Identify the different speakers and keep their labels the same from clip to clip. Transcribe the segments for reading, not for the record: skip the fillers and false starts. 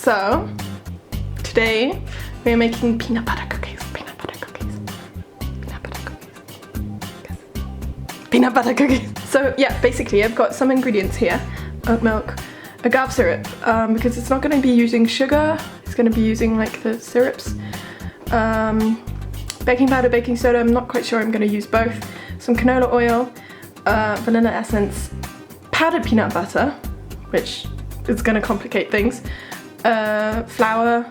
Speaker 1: So today we're making peanut butter cookies. Peanut butter cookies. Peanut butter cookies. Peanut butter cookies. So yeah, basically I've got some ingredients here. Oat milk, agave syrup, because it's not going to be using sugar, it's going to be using like the syrups. Baking powder, baking soda, I'm not quite sure, I'm going to use both. Some canola oil, vanilla essence, powdered peanut butter, which is going to complicate things, flour,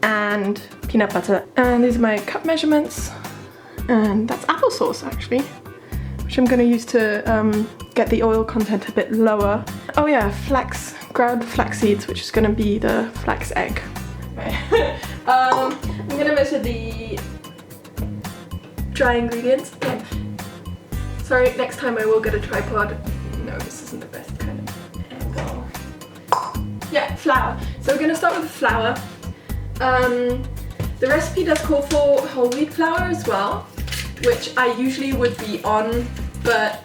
Speaker 1: and peanut butter. And these are my cup measurements, and that's applesauce actually, which I'm going to use to get the oil content a bit lower. Oh yeah, ground flax seeds, which is going to be the flax egg. Okay. I'm going to measure the dry ingredients. Again, sorry, next time I will get a tripod. No, this isn't the best kind of angle. Yeah, flour. So we're going to start with the flour. The recipe does call for whole wheat flour as well, which I usually would be on, but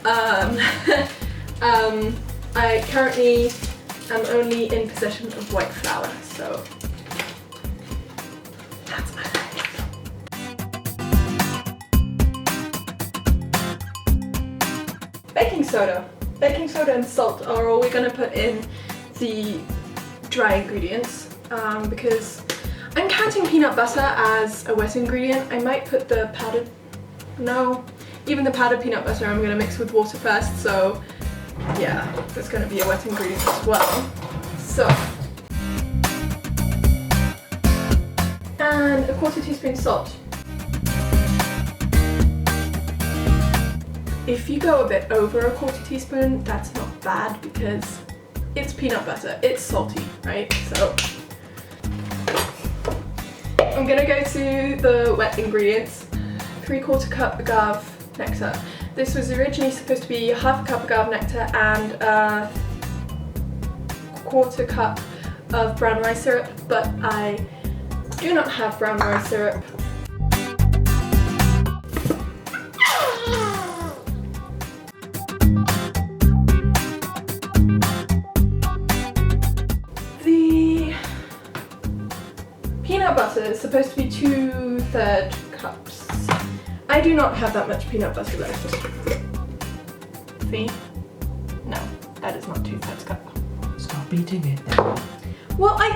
Speaker 1: I currently am only in possession of white flour, so that's my life. Baking soda. Baking soda and salt are all we're going to put in the dry ingredients, because I'm counting peanut butter as a wet ingredient. I might put the powdered, no, even the powdered peanut butter I'm going to mix with water first, so yeah, that's going to be a wet ingredient as well. So, and a 1/4 teaspoon salt. If you go a bit over a 1/4 teaspoon, that's not bad because it's peanut butter, it's salty, right? So I'm gonna go to the wet ingredients. 3/4 cup agave nectar. This was originally supposed to be 1/2 cup agave nectar and a 1/4 cup of brown rice syrup, but I do not have brown rice syrup. The peanut butter is supposed to be 2/3 cups. I do not have that much peanut butter left. See? No, that is not 2/3 cup.
Speaker 2: Stop eating it then.
Speaker 1: Well, I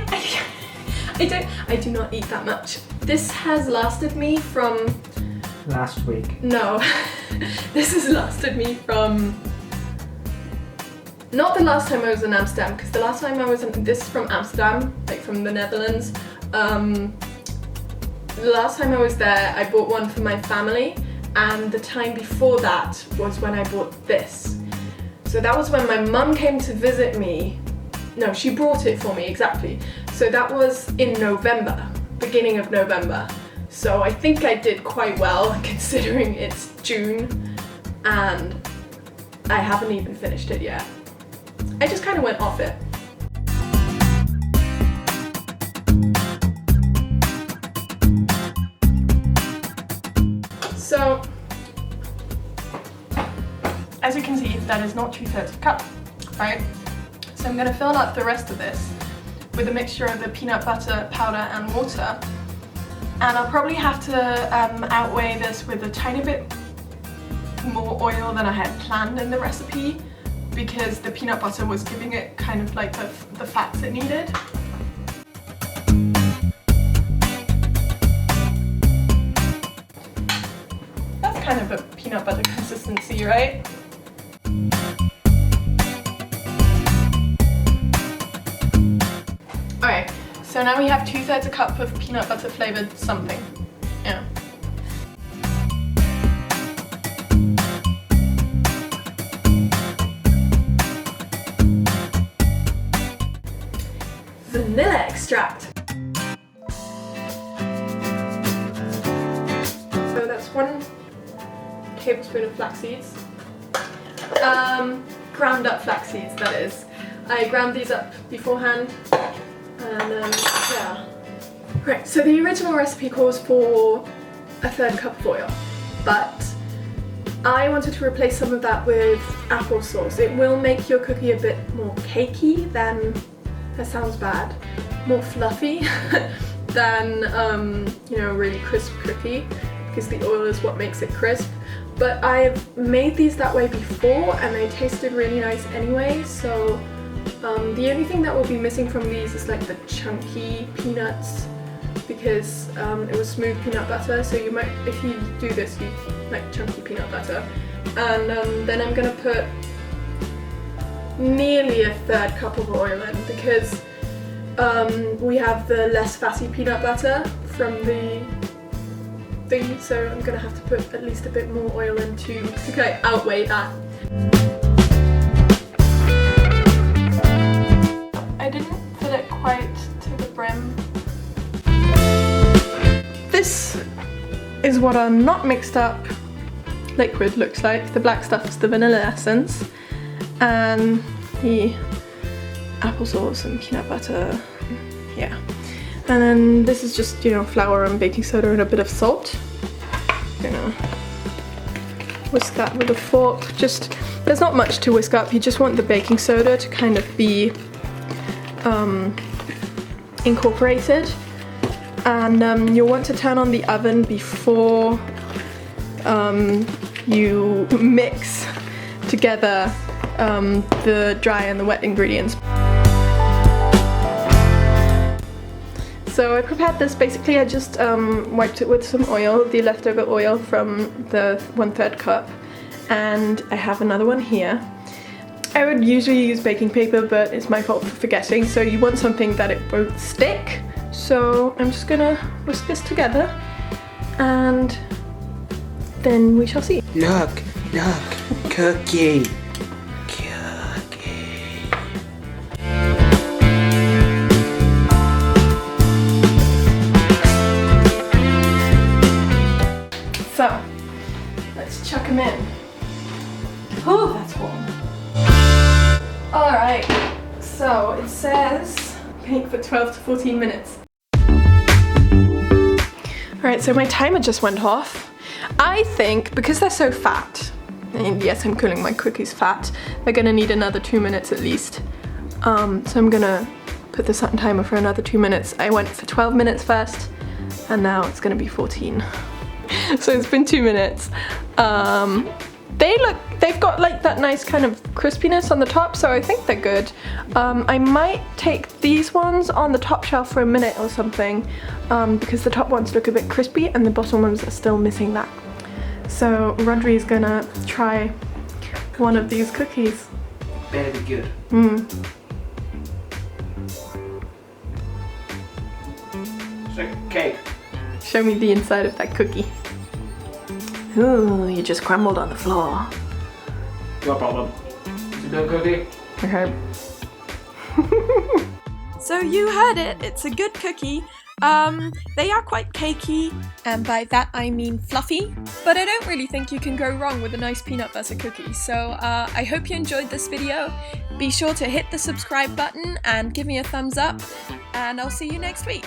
Speaker 1: do not eat that much. This has lasted me from...
Speaker 2: Last week.
Speaker 1: No, this has lasted me from... Not the last time I was in Amsterdam, because the last time I was in... This is from Amsterdam, like from the Netherlands. The last time I was there, I bought one for my family, and the time before that was when I bought this. So that was when my mum came to visit me. No, she brought it for me, exactly. So that was in November, beginning of November. So I think I did quite well considering it's June and I haven't even finished it yet. I just kind of went off it. So, as you can see, that is not 2/3 cup, right? So I'm going to fill up the rest of this with a mixture of the peanut butter, powder and water. And I'll probably have to outweigh this with a tiny bit more oil than I had planned in the recipe, because the peanut butter was giving it kind of like the fats it needed. That's kind of a peanut butter consistency, right? Alright, so now we have 2/3 cup of peanut butter flavoured something. Yeah. Vanilla extract. So that's 1 tablespoon of flax seeds. Ground up flax seeds, that is. I ground these up beforehand. And yeah. Right, so the original recipe calls for 1/3 cup of oil, but I wanted to replace some of that with applesauce. It will make your cookie a bit more cakey than that sounds bad, more fluffy than, you know, a really crisp cookie, because the oil is what makes it crisp. But I've made these that way before and they tasted really nice anyway, so the only thing that will be missing from these is like the chunky peanuts, because it was smooth peanut butter, so you might, if you do this, you like chunky peanut butter. And then I'm gonna put nearly a 1/3 cup of oil in, because we have the less fatty peanut butter from the thing, so I'm gonna have to put at least a bit more oil in to kind of outweigh that. I didn't fill it quite to the brim. This is what our not mixed up liquid looks like. The black stuff is the vanilla essence, and the applesauce and peanut butter, yeah. And then this is just, you know, flour and baking soda and a bit of salt. I'm gonna whisk that with a fork. Just, there's not much to whisk up, you just want the baking soda to kind of be incorporated. And you'll want to turn on the oven before you mix together the dry and the wet ingredients. So I prepared this, basically I just wiped it with some oil, the leftover oil from the 1/3 cup, and I have another one here. I would usually use baking paper, but it's my fault for forgetting, so you want something that it won't stick. So I'm just gonna whisk this together and then we shall see.
Speaker 2: Look, cookie.
Speaker 1: So, let's chuck them in. Oh, that's warm. Alright, so it says bake for 12 to 14 minutes. Alright, so my timer just went off. I think, because they're so fat, and yes, I'm calling my cookies fat, they're gonna need another 2 minutes at least. So I'm gonna put this on timer for another 2 minutes. I went for 12 minutes first, and now it's gonna be 14. So it's been 2 minutes. They've got like that nice kind of crispiness on the top, so I think they're good. I might take these ones on the top shelf for a minute or something, because the top ones look a bit crispy and the bottom ones are still missing that. So Rodri's gonna try one of these cookies.
Speaker 2: Better be good. It's like cake.
Speaker 1: Show me the inside of that cookie. Ooh, you just crumbled on the floor.
Speaker 2: No problem. Is it no cookie?
Speaker 1: Okay. So you heard it, it's a good cookie. They are quite cakey, and by that I mean fluffy, but I don't really think you can go wrong with a nice peanut butter cookie. So I hope you enjoyed this video. Be sure to hit the subscribe button and give me a thumbs up, and I'll see you next week.